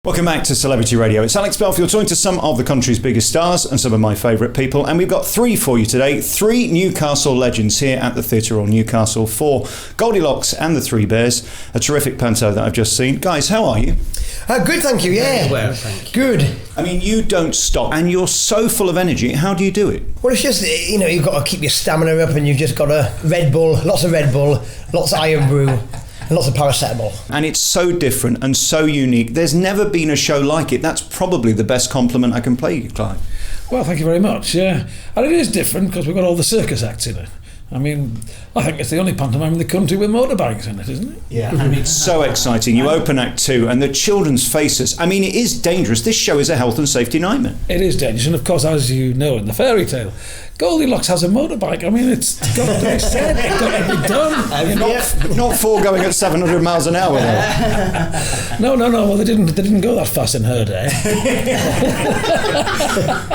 Welcome back to Celebrity Radio. It's Alex Belfield talking to some of the country's biggest stars and some of my favourite people. And we've got three for you today. Three Newcastle legends here at the Theatre Royal Newcastle for Goldilocks and the Three Bears, a terrific panto that I've just seen. Guys, how are you? Good, thank you, yeah. Very well, thank you. Good. I mean, you don't stop and you're so full of energy. How do you do it? Well, it's just, you've got to keep your stamina up and you've just got a Red Bull, lots of Iron Brew. And lots of paracetamol. And it's so different and so unique. There's never been a show like it. That's probably the best compliment I can pay you, Clive. Well, thank you very much, yeah. And it is different because we've got all the circus acts in it. I mean, I think it's the only pantomime in the country with motorbikes in it, isn't it? Yeah, and it's so exciting. You open Act 2 and the children's faces. I mean, it is dangerous. This show is a health and safety nightmare. It is dangerous, and of course, as you know in the fairy tale, Goldilocks has a motorbike. I mean, it's got to be said, it's got to be done. Not four going at 700 miles an hour, though. No. Well, they didn't go that fast in her day.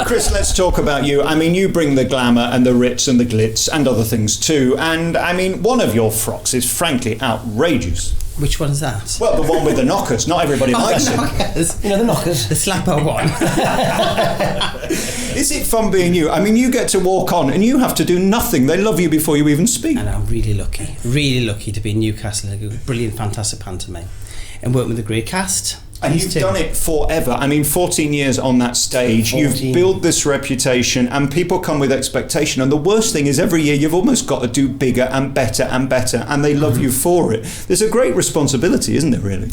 Chris, let's talk about you. I mean, you bring the glamour and the ritz and the glitz and other things too. And I mean, one of your frocks is frankly outrageous. Which one's that? Well, the one with the knockers. Not everybody likes it. The knockers. The slapper one. Is it fun being you? I mean, you get to walk on and you have to do nothing. They love you before you even speak. And I'm really lucky to be in Newcastle, a brilliant, fantastic pantomime, and work with a great cast. And you've done it forever. I mean, 14 years on that stage. 14. You've built this reputation and people come with expectation. And the worst thing is every year you've almost got to do bigger and better and they love you for it. There's a great responsibility, isn't there, really?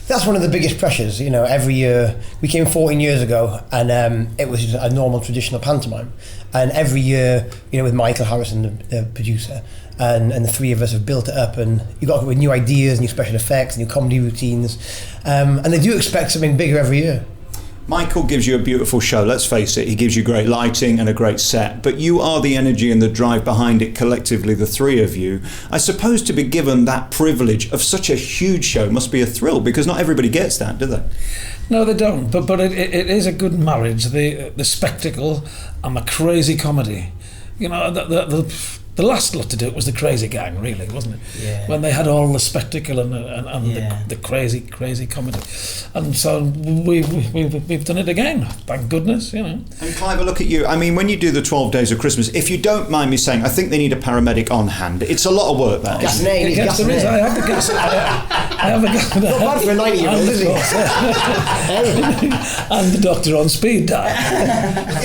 That's one of the biggest pressures. Every year, we came 14 years ago and it was just a normal traditional pantomime. And every year, with Michael Harrison, the producer, and the three of us have built it up, and you've got with new ideas, new special effects, new comedy routines, and they do expect something bigger every year. Michael gives you a beautiful show, let's face it. He gives you great lighting and a great set, but you are the energy and the drive behind it collectively, the three of you. I suppose to be given that privilege of such a huge show must be a thrill, because not everybody gets that, do they? No, they don't, but it is a good marriage, the spectacle and the crazy comedy. The last lot to do it was the Crazy Gang, really, wasn't it? Yeah. When they had all the spectacle and the crazy comedy, and so we've done it again. Thank goodness, And Clive, look at you. I mean, when you do the 12 Days of Christmas, if you don't mind me saying, I think they need a paramedic on hand. It's a lot of work. That gas. I have the gas. I have a gas. Not bad for a 90-year-old, is it? And the doctor on speed dial.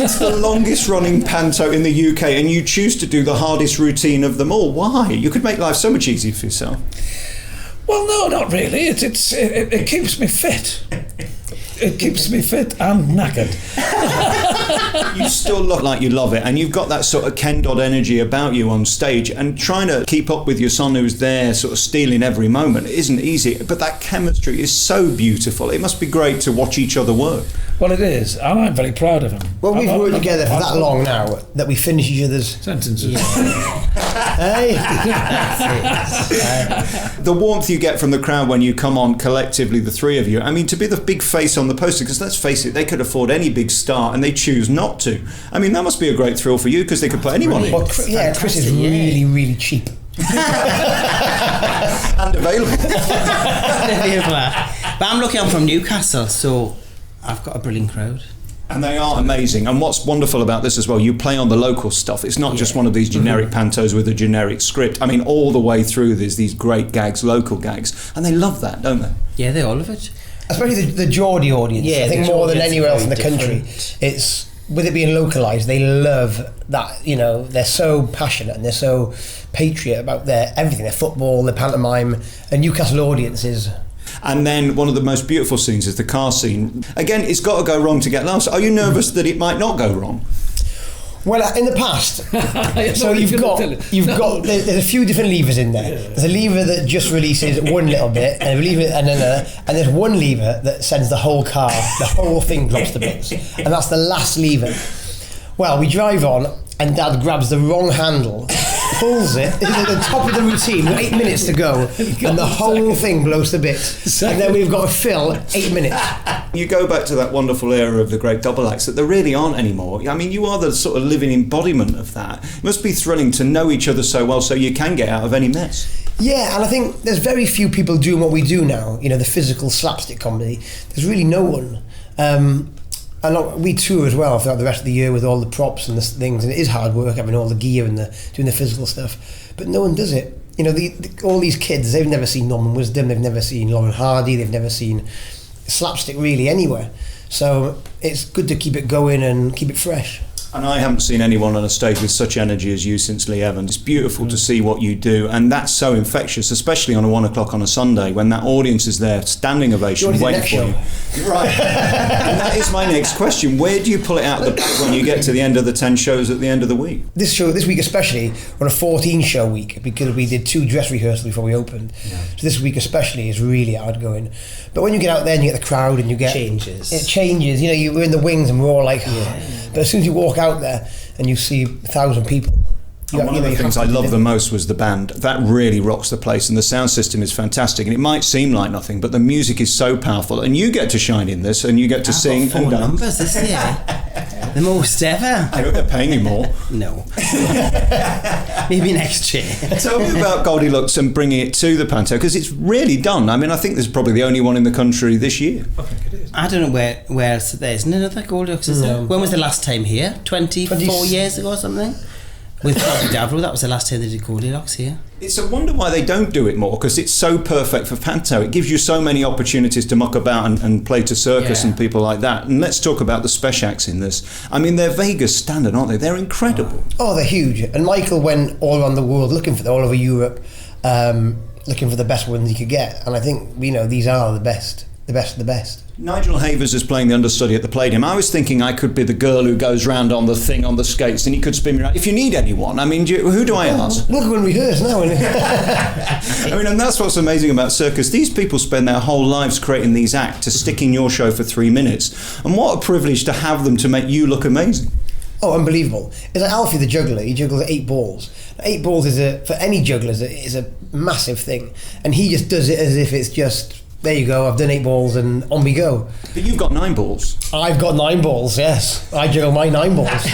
It's the longest running panto in the UK, and you choose to do the hardest routine of them all. Why? You could make life so much easier for yourself. Well, no, not really. It keeps me fit. It keeps me fit and knackered. You still look like you love it, and you've got that sort of Ken Dodd energy about you on stage, and trying to keep up with your son who's there sort of stealing every moment isn't easy, but that chemistry is so beautiful. It must be great to watch each other work. Well, it is, and I'm very proud of him. Well, we've worked together for that long now that we finish each other's sentences. Hey. The warmth you get from the crowd when you come on collectively, the three of you. I mean, to be the big face on the poster, because let's face it, they could afford any big star and they choose not to. I mean, that must be a great thrill for you because they could put anyone in. Well, Chris is really cheap. And available. But I'm lucky I'm from Newcastle, so I've got a brilliant crowd. And they are amazing. And what's wonderful about this as well, you play on the local stuff. It's not just one of these generic pantos with a generic script. I mean, all the way through there's these great gags, local gags. And they love that, don't they? Yeah, they all love it. Especially the Geordie audience. Yeah, I think more than anywhere else in the country. It's, with it being localised, they love that, they're so passionate and they're so patriot about their everything, their football, their pantomime, and Newcastle audiences. And then one of the most beautiful scenes is the car scene. Again, it's got to go wrong to get laughs. Are you nervous that it might not go wrong? Well, in the past, so there's a few different levers in there. There's a lever that just releases one little bit, and a lever, and there's one lever that sends the whole car, the whole thing drops to bits, and that's the last lever. Well, we drive on, and Dad grabs the wrong handle, pulls it, it's at the top of the routine, 8 minutes to go, and the whole thing blows to bits. And then we've got to fill 8 minutes. You go back to that wonderful era of the great double acts that there really aren't anymore. I mean, you are the sort of living embodiment of that. It must be thrilling to know each other so well so you can get out of any mess. Yeah, and I think there's very few people doing what we do now, you know, the physical slapstick comedy. There's really no one. And we tour as well throughout the rest of the year with all the props and the things, and it is hard work having all the gear and doing the physical stuff, but no one does it. You know, all these kids, they've never seen Norman Wisdom, they've never seen Lauren Hardy, they've never seen slapstick really anywhere. So it's good to keep it going and keep it fresh. And I haven't seen anyone on a stage with such energy as you since Lee Evans. It's beautiful to see what you do, and that's so infectious, especially on a 1 o'clock on a Sunday when that audience is there, standing ovation, waiting for you. Right. And that is my next question. Where do you pull it out of the bag when you get to the end of the 10 shows at the end of the week? This week especially, we're on a 14-show week because we did 2 dress rehearsals before we opened. Yeah. So this week especially is really hard going. But when you get out there and you get the crowd and you get... It changes. You know, we're in the wings and we're all like... Oh. But as soon as you walk out there and you see 1,000 people... One of the things I love the most was the band. That really rocks the place, and the sound system is fantastic. And it might seem like nothing, but the music is so powerful. And you get to shine in this, and you get to sing and dance. Numbers this year. The most ever. I hope they're paying you more. No. Maybe next year. Tell me about Goldilocks and bringing it to the Panto, because it's really done. I mean, I think this is probably the only one in the country this year. I think it is. I don't know where else there isn't another Goldilocks, is there? When was the last time here? 24 years ago or something? With Bobby Davro, that was the last time they did Goldilocks here. It's a wonder why they don't do it more, because it's so perfect for Panto. It gives you so many opportunities to muck about and play to circus and people like that. And let's talk about the special acts in this. I mean, they're Vegas standard, aren't they? They're incredible. Oh, they're huge. And Michael went all around the world looking for them, all over Europe, looking for the best ones he could get. And I think, you know, these are the best of the best. Nigel Havers is playing the understudy at the Palladium. I was thinking I could be the girl who goes round on the thing on the skates, and he could spin me around. If you need anyone, I mean, who do I ask? We'll go and rehearse now. I mean, and that's what's amazing about circus. These people spend their whole lives creating these acts to stick in your show for 3 minutes. And what a privilege to have them to make you look amazing. Oh, unbelievable. It's like Alfie the juggler. He juggles 8 balls. 8 balls for any juggler is a massive thing. And he just does it as if it's just... There you go, I've done 8 balls and on we go. But you've got 9 balls. I've got 9 balls, yes. I juggle my 9 balls.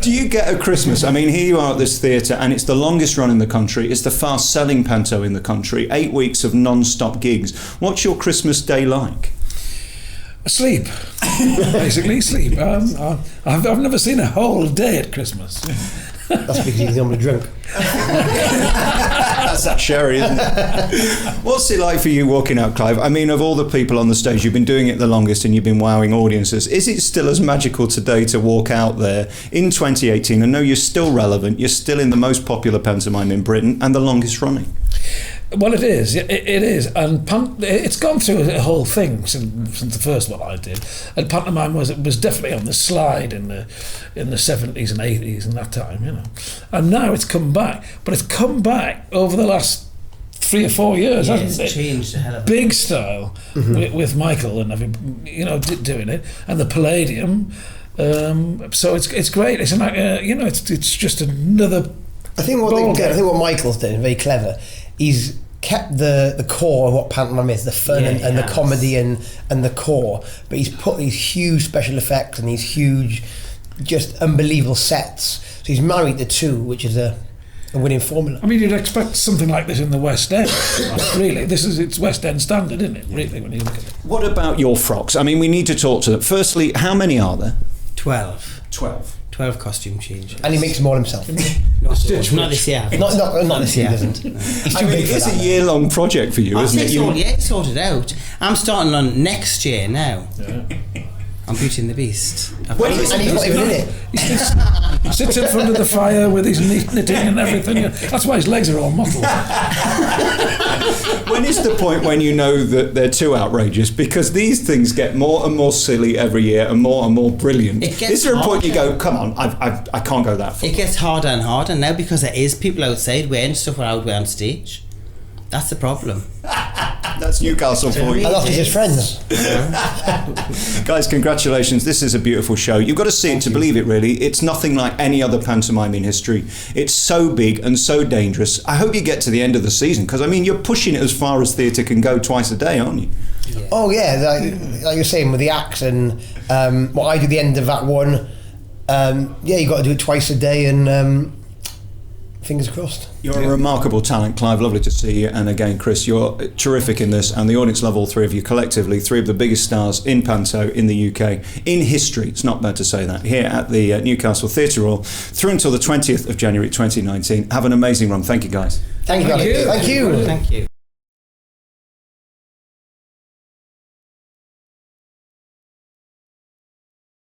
Do you get a Christmas? I mean, here you are at this theatre, and it's the longest run in the country. It's the fast selling panto in the country. 8 weeks of non-stop gigs. What's your Christmas day like? Sleep. Basically sleep. I've never seen a whole day at Christmas. That's because he's normally drunk. That's that sherry, isn't it? What's it like for you walking out, Clive? I mean, of all the people on the stage, you've been doing it the longest and you've been wowing audiences. Is it still as magical today to walk out there in 2018 and know you're still relevant, you're still in the most popular pantomime in Britain and the longest running? Well, it is. It is, and it's gone through a whole thing since the first one I did. And pantomime was definitely on the slide in the 70s and 80s and that time, you know. And now it's come back, but it's come back over the last 3 or 4 years, hasn't it? It's changed a hell of a big style with Michael and doing it, and the Palladium. So it's great. It's it's just another. I think what Michael's done very clever. He's kept the core of what pantomime is, the fun and the comedy and the core, but he's put these huge special effects and these huge, just unbelievable sets. So he's married the two, which is a winning formula. I mean, you'd expect something like this in the West End. Really, it's West End standard, isn't it? Really, when you look at it. What about your frocks? I mean, we need to talk to them. Firstly, how many are there? 12. 12 costume changes. And he makes them all himself. Not this year. Not this year, he doesn't. He's too big for that. It's a year-long project for you, isn't it? It's all sorted out. I'm starting on next year now. Yeah. I'm Beauty and the Beast. And he's not even in it. He sits in front of the fire with his knitting and everything. That's why his legs are all mottled. When is the point when you know that they're too outrageous? Because these things get more and more silly every year and more brilliant. Is there a point you go, come on, I can't go that far? It gets harder and harder now because there is people outside wearing stuff I would wear on stage. That's the problem. That's Newcastle for you. And that's his friends. Guys, congratulations. This is a beautiful show. You've got to see it to believe it, really. It's nothing like any other pantomime in history. It's so big and so dangerous. I hope you get to the end of the season, because, I mean, you're pushing it as far as theatre can go twice a day, aren't you? Yeah. Oh, yeah. Like you're saying, with the acts and what I do at the end of that one, you got to do it twice a day and fingers crossed. You're a remarkable talent, Clive. Lovely to see you. And again, Chris, you're terrific in this, and the audience love all three of you collectively. Three of the biggest stars in panto in the UK, in history. It's not bad to say that. Here at the Newcastle Theatre Royal, through until the 20th of January 2019. Have an amazing run. Thank you, guys. Thank you. Thank you.